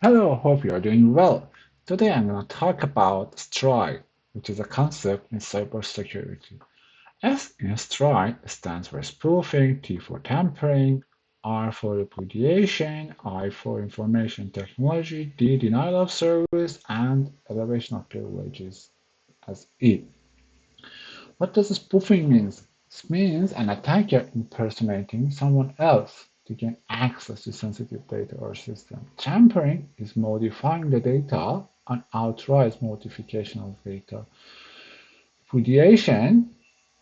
Hello, hope you are doing well. Today I'm going to talk about STRIDE, which is a concept in cybersecurity. S in STRIDE stands for spoofing, T for tampering, R for repudiation, I for information technology, D denial of service, and elevation of privileges as E. What does spoofing mean? It means an attacker impersonating someone else to gain access to sensitive data or system. Tampering is modifying the data, unauthorized modification of data. Repudiation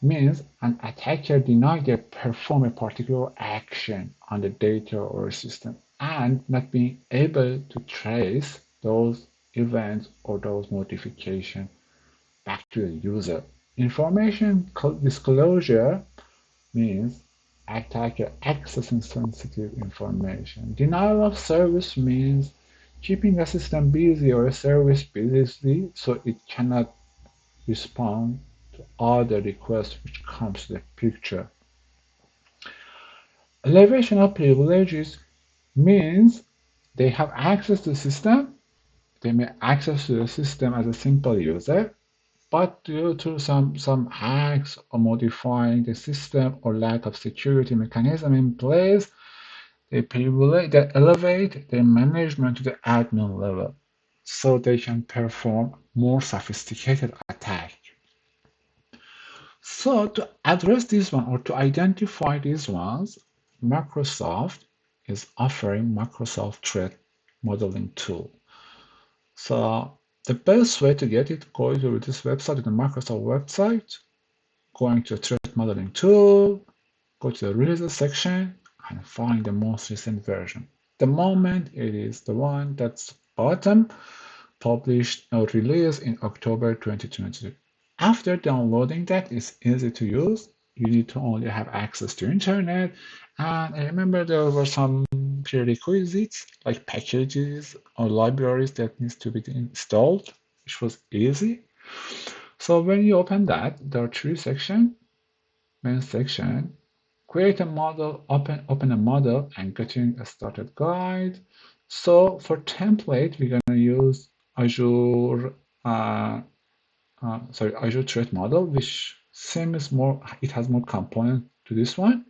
means an attacker denied they perform a particular action on the data or system and not being able to trace those events or those modifications back to the user. Information disclosure means attacker accessing sensitive information. Denial of service means keeping a system busy or a service busy so it cannot respond to other requests which comes to the picture. Elevation of privileges means they have access to the system. They may access to the system as a simple user, but due to some hacks or modifying the system or lack of security mechanism in place, they elevate their management to the admin level so they can perform more sophisticated attack. So to address this one or to identify these ones, Microsoft is offering Microsoft Threat Modeling Tool. So the best way to get it, go to this website, the Microsoft website, going to threat modeling tool, go to the releases section and find the most recent version. The moment it is the one that's bottom, published or released in October 2022. After downloading that, it's easy to use. You need to only have access to internet. And I remember there were some prerequisites like packages or libraries that needs to be installed, which was easy. So when you open that, there are three sections. Main section, create a model, open a model, and getting a started guide. So for template, we're gonna use Azure, Azure Threat Model, which seems more, it has more component to this one.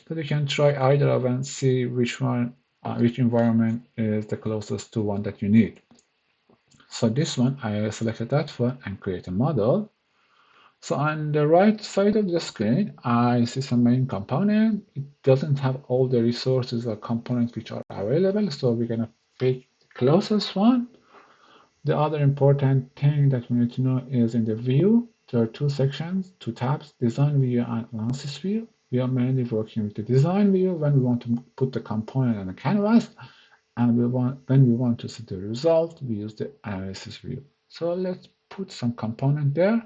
But you can try either of and see which one, which environment is the closest to one that you need. So this one, I selected that one and create a model. So on the right side of the screen, I see some main component. It doesn't have all the resources or components which are available, so we're gonna pick the closest one. The other important thing that we need to know is in the view, there are two sections, two tabs, design view and analysis view. We are mainly working with the design view when we want to put the component on the canvas, and when we want to see the result, we use the analysis view. So let's put some component there.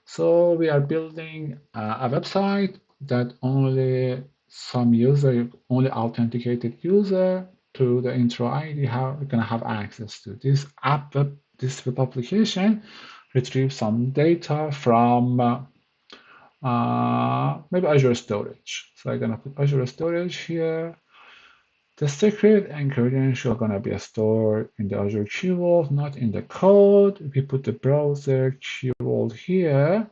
So we are building a website that only some user, only authenticated user to the intro ID are going to have access to. This web application retrieves some data from maybe Azure Storage. So I'm going to put Azure Storage here. The secret and credential are going to be stored in the Azure Key Vault, not in the code. We put the browser Key Vault here.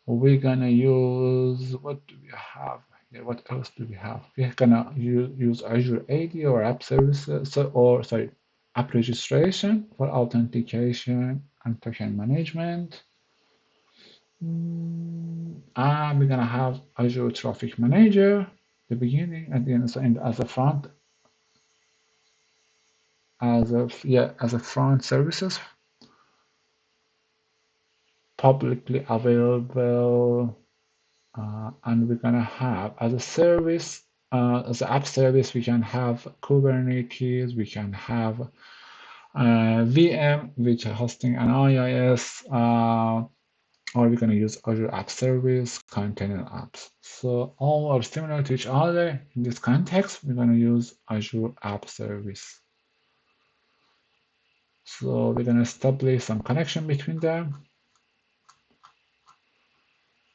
We're gonna use, what do we have here? What else do we have? We're gonna use Azure AD or app services, app registration for authentication and token management. And we're gonna have Azure Traffic Manager, the beginning and the end, so as a front, as a front services, publicly available. And we're gonna have as a service, as an app service, we can have Kubernetes, we can have VM, which are hosting an IIS, or we're gonna use Azure App Service, container apps. So all are similar to each other. In this context, we're gonna use Azure App Service. So we're gonna establish some connection between them.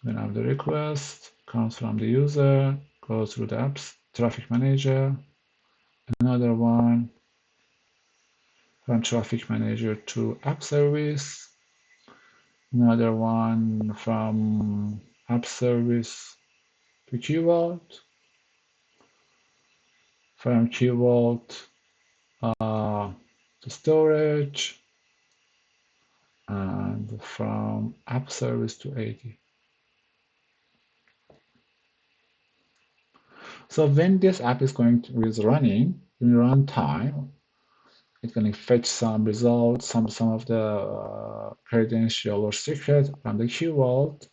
Then have the request comes from the user, goes through the apps traffic manager, another one, from traffic manager to app service, another one from app service to Key Vault, from Key Vault to storage, and from app service to AD. So when this app is is running in runtime, it's going to fetch some results, some of the credential or secret from the Key Vault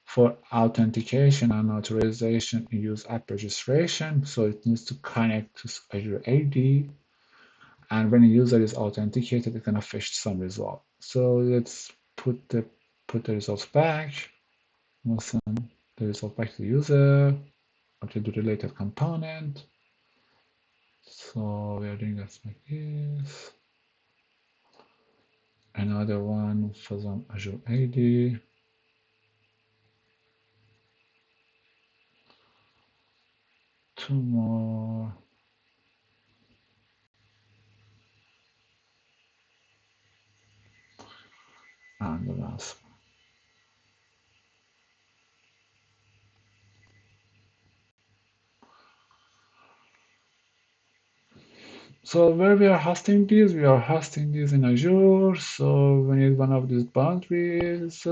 for authentication and authorization and use app registration. So it needs to connect to Azure AD. And when a user is authenticated, it's going to fetch some result. So let's put the results back. We'll send the result back to the user or to the related component. So we are doing that like this. Another one for some Azure AD. Two more. And the last one. So where we are hosting these, we are hosting these in Azure. So we need one of these boundaries.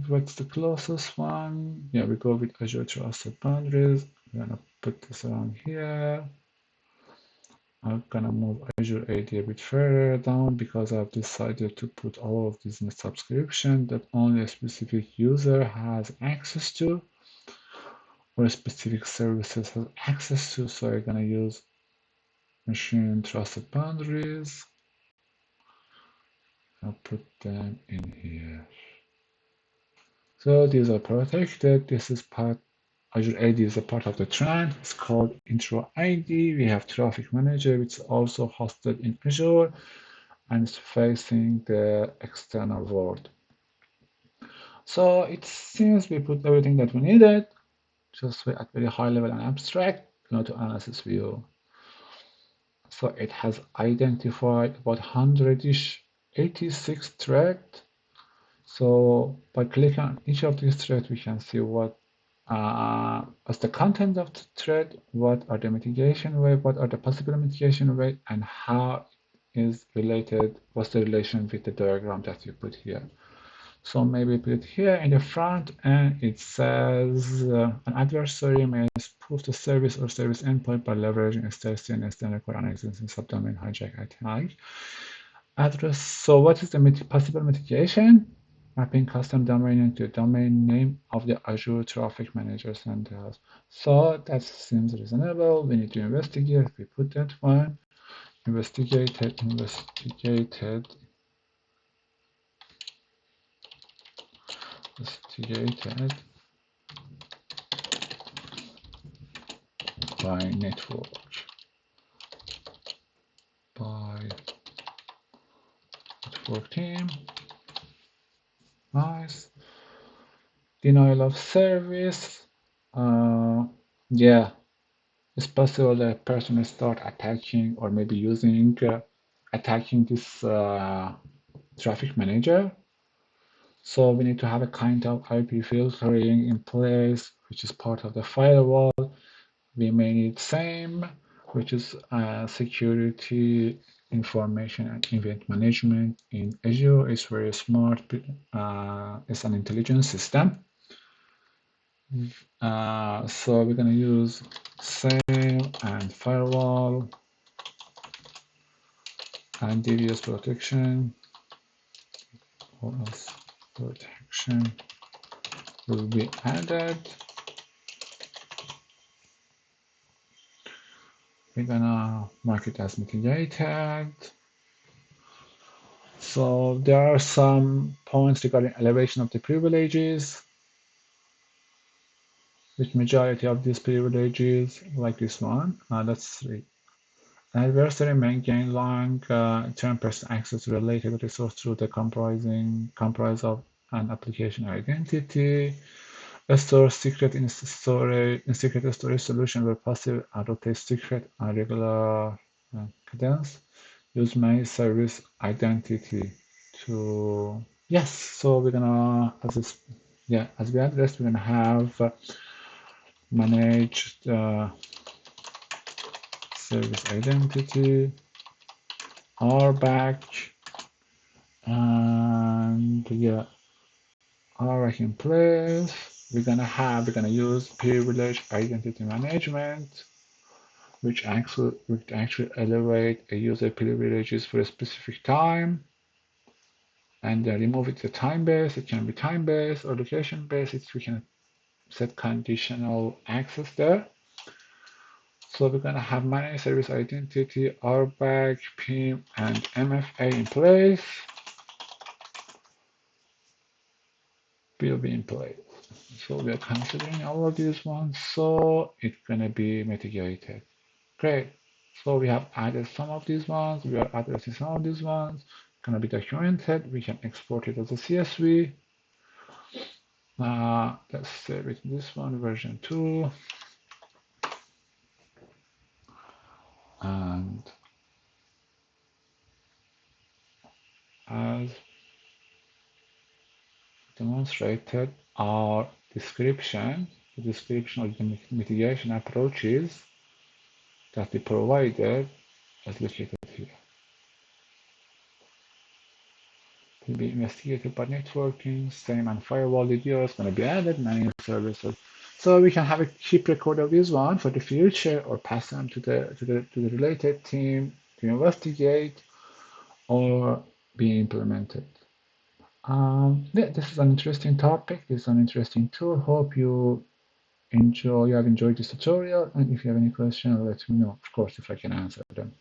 What's the closest one? Yeah, we go with Azure Trusted Boundaries. We're gonna put this around here. I'm gonna move Azure AD a bit further down because I've decided to put all of these in a subscription that only a specific user has access to, or specific services has access to. So I'm gonna use Machine Trusted Boundaries. I'll put them in here. So these are protected. This is part, Azure AD is a part of the trend. It's called Intro ID. We have Traffic Manager, which is also hosted in Azure and it's facing the external world. So it seems we put everything that we needed, just at very high level and abstract. Go to analysis view. So it has identified about 100-ish 86 threads. So by clicking on each of these threads, we can see what is the content of the thread, what are the mitigation way, what are the possible mitigation way, and how is related, what's the relation with the diagram that you put here. So maybe put it here in the front, and it says an adversary may spoof the service or service endpoint by leveraging STLC and standard core and existing subdomain hijack attack. Address. So what is the possible mitigation? Mapping custom domain name to domain name of the Azure Traffic Manager centers. So that seems reasonable. We need to investigate. We put that one. Investigated by network. By network team. Nice. Denial of service. Yeah, it's possible that a person will start attacking or maybe using attacking this traffic manager. So we need to have a kind of IP filtering in place, which is part of the firewall. We may need SAME, which is security information and event management in Azure. It's very smart. It's an intelligence system. So we're going to use SAME and firewall and DDoS protection. OS protection will be added. We're gonna mark it as mitigated. So there are some points regarding elevation of the privileges. With majority of these privileges, like this one, let's see. An adversary may gain long-term person access to related resource through the comprise of an application identity. A store secret in secret storage solution where passive rotate secret on regular cadence. use managed service identity to, yes, so we're gonna, as we addressed, we're gonna have managed service identity, RBAC, and yeah, RBAC in place. We're gonna use privilege identity management, which actually elevate a user privileges for a specific time, and then remove it to time based. It can be time based or location based. We can set conditional access there. So we're gonna have managed service identity, RBAC, PIM, and MFA in place. Will be in place. So we are considering all of these ones. So it's gonna be mitigated. Great. So we have added some of these ones. We are addressing some of these ones. Gonna be documented. We can export it as a CSV. Let's save it this one, version 2. And as demonstrated, our description, the description of the mitigation approaches that we provided is located here. To be investigated by networking, SAME and firewall DDoS is going to be added, managed services. So we can have a keep record of this one for the future or pass them to the related team to investigate or be implemented. Yeah, this is an interesting topic. This is an interesting tool. Hope you have enjoyed this tutorial. And if you have any questions, let me know. Of course, if I can answer them.